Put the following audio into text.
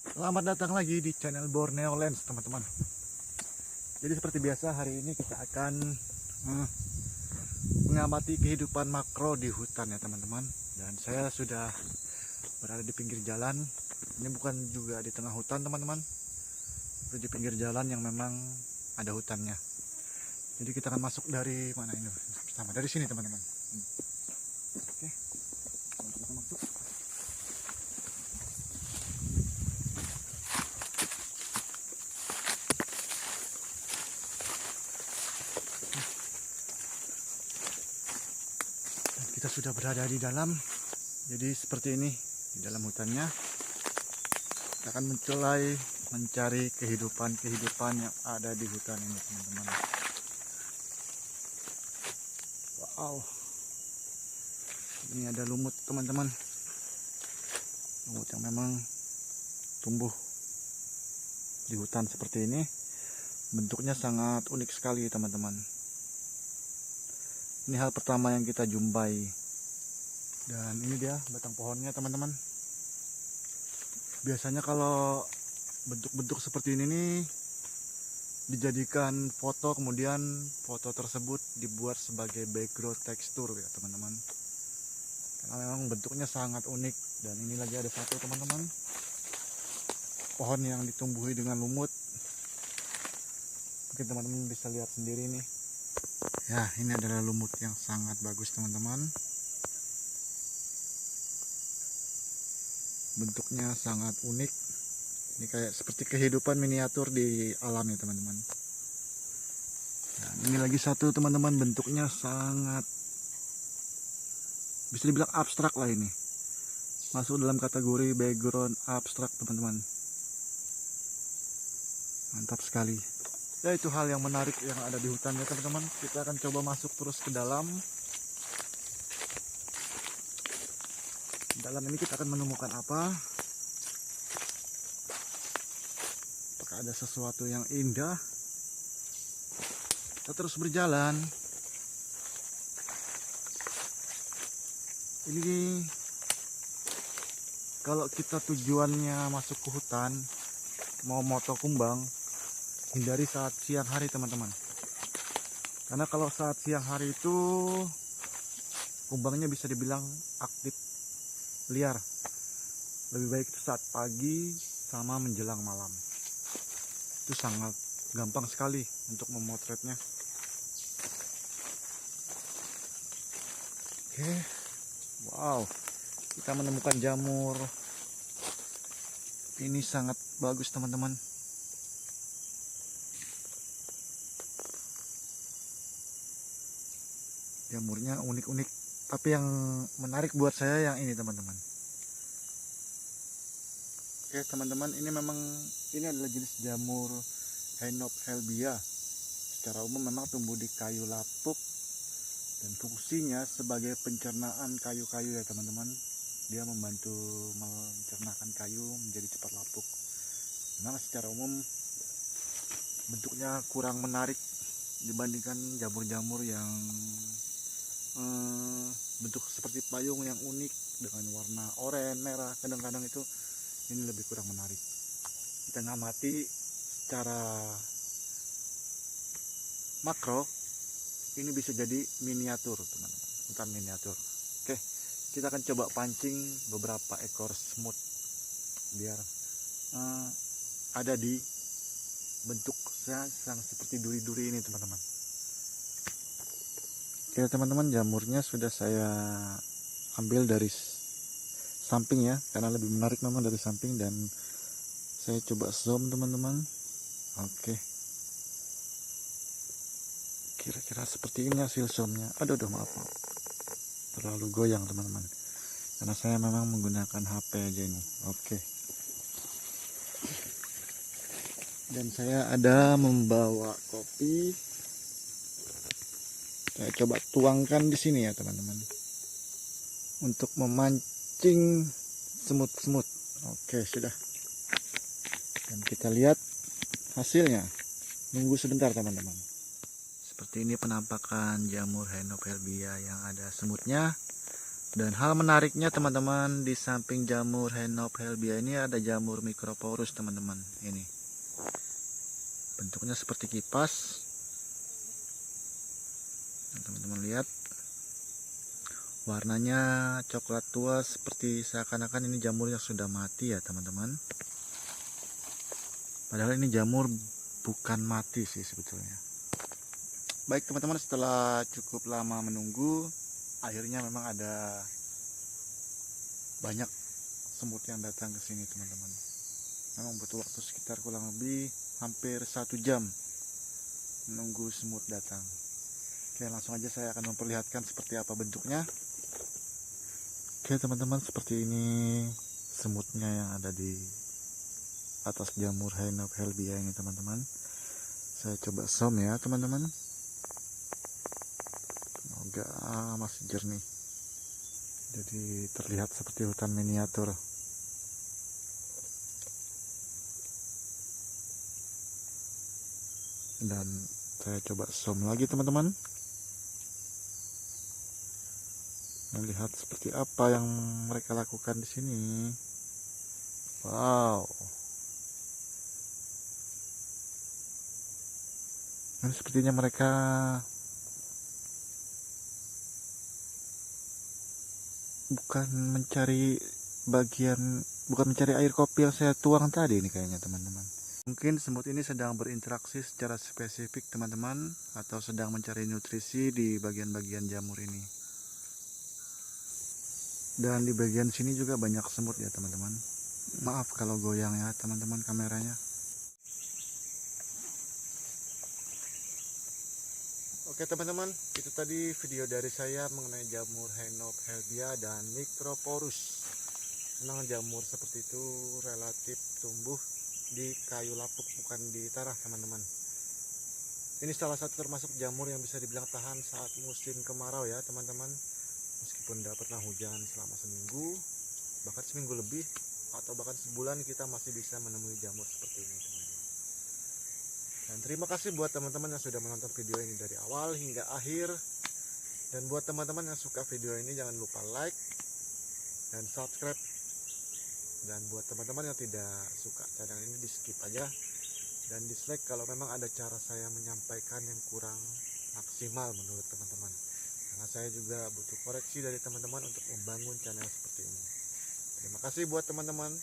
Selamat datang lagi di channel Borneo Lens, teman-teman. Jadi seperti biasa, hari ini kita akan mengamati kehidupan makro di hutan ya teman-teman. Dan saya sudah berada di pinggir jalan. Ini bukan juga di tengah hutan teman-teman, itu di pinggir jalan yang memang ada hutannya. Jadi kita akan masuk dari mana ini? Pertama dari sini teman-teman. Oke, kita masuk. Kita sudah berada di dalam. Jadi seperti ini di dalam hutannya. Kita akan mencari kehidupan yang ada di hutan ini teman-teman. Wow, ini ada lumut teman-teman. Lumut yang memang tumbuh di hutan seperti ini. Bentuknya sangat unik sekali teman-teman. Ini hal pertama yang kita jumpai. Dan ini dia batang pohonnya teman-teman. Biasanya kalau bentuk-bentuk seperti ini nih dijadikan foto, kemudian foto tersebut dibuat sebagai background tekstur ya teman-teman. Karena memang bentuknya sangat unik. Dan ini lagi ada satu teman-teman, pohon yang ditumbuhi dengan lumut. Mungkin teman-teman bisa lihat sendiri nih. Ya, ini adalah lumut yang sangat bagus teman-teman. Bentuknya sangat unik. Ini kayak seperti kehidupan miniatur di alam ya teman-teman. Nah, ini lagi satu teman-teman, bentuknya sangat bisa dibilang abstrak lah ini. Masuk dalam kategori background abstrak teman-teman. Mantap sekali. Ya, itu hal yang menarik yang ada di hutan ya teman-teman. Kita akan coba masuk terus ke dalam. Dalam ini kita akan menemukan apa? Apakah ada sesuatu yang indah? Kita terus berjalan. Ini kalau kita tujuannya masuk ke hutan, mau moto kumbang, hindari saat siang hari teman-teman. Karena kalau saat siang hari itu kumbangnya bisa dibilang aktif, liar. Lebih baik itu saat pagi sama menjelang malam. Itu sangat gampang sekali untuk memotretnya. Oke, wow, kita menemukan jamur. Ini sangat bagus teman-teman. Jamurnya unik-unik, tapi yang menarik buat saya yang ini teman-teman. Oke teman-teman, ini adalah jenis jamur Hainophelbia. Secara umum memang tumbuh di kayu lapuk dan fungsinya sebagai pencernaan kayu-kayu ya teman-teman. Dia membantu mencernakan kayu menjadi cepat lapuk. Memang secara umum bentuknya kurang menarik dibandingkan jamur-jamur yang bentuk seperti payung yang unik dengan warna oranye, merah. Kadang-kadang itu ini lebih kurang menarik. Kita ngamati secara makro, ini bisa jadi miniatur teman-teman, hutan miniatur. Oke, kita akan coba pancing beberapa ekor semut biar ada di bentuknya yang seperti duri-duri ini teman-teman. Oke teman-teman, jamurnya sudah saya ambil dari samping ya, karena lebih menarik memang dari samping. Dan saya coba zoom teman-teman. Oke, kira-kira seperti ini hasil zoomnya. Aduh maaf, terlalu goyang teman-teman, karena saya memang menggunakan HP aja ini. Oke, dan saya ada membawa kopi. Saya coba tuangkan di sini ya teman-teman, untuk memancing semut-semut. Oke, sudah. Dan kita lihat hasilnya. Nunggu sebentar teman-teman. Seperti ini penampakan jamur Hainophelbia yang ada semutnya. Dan hal menariknya teman-teman, di samping jamur Hainopelbia ini ada jamur Microporus teman-teman. Ini bentuknya seperti kipas. Teman-teman lihat, warnanya coklat tua, seperti seakan-akan ini jamurnya sudah mati ya teman-teman. Padahal ini jamur bukan mati sih sebetulnya. Baik teman-teman, setelah cukup lama menunggu, akhirnya memang ada banyak semut yang datang ke sini teman-teman. Memang butuh waktu sekitar kurang lebih hampir 1 jam menunggu semut datang. Oke, langsung aja saya akan memperlihatkan seperti apa bentuknya. Oke teman-teman, seperti ini semutnya yang ada di atas jamur Hainopelbia ini teman-teman. Saya coba zoom ya teman-teman. Semoga masih jernih, jadi terlihat seperti hutan miniatur. Dan saya coba zoom lagi teman-teman, melihat seperti apa yang mereka lakukan di sini. Wow, dan sepertinya mereka bukan mencari air kopi yang saya tuang tadi ini kayaknya teman-teman. Mungkin semut ini sedang berinteraksi secara spesifik teman-teman, atau sedang mencari nutrisi di bagian-bagian jamur ini. Dan di bagian sini juga banyak semut ya teman-teman. Maaf kalau goyang ya teman-teman kameranya. Oke teman-teman, itu tadi video dari saya mengenai jamur Hainopelbia dan Microporus. Memang jamur seperti itu relatif tumbuh di kayu lapuk, bukan di tanah teman-teman. Ini salah satu termasuk jamur yang bisa dibilang tahan saat musim kemarau ya teman-teman. Meskipun tidak pernah hujan selama seminggu, bahkan seminggu lebih, atau bahkan sebulan, kita masih bisa menemui jamur seperti ini teman-teman. Dan terima kasih buat teman-teman yang sudah menonton video ini dari awal hingga akhir. Dan buat teman-teman yang suka video ini, jangan lupa like dan subscribe. Dan buat teman-teman yang tidak suka channel ini, di skip aja dan dislike kalau memang ada cara saya menyampaikan yang kurang maksimal menurut teman-teman. Karena saya juga butuh koreksi dari teman-teman untuk membangun channel seperti ini. Terima kasih buat teman-teman.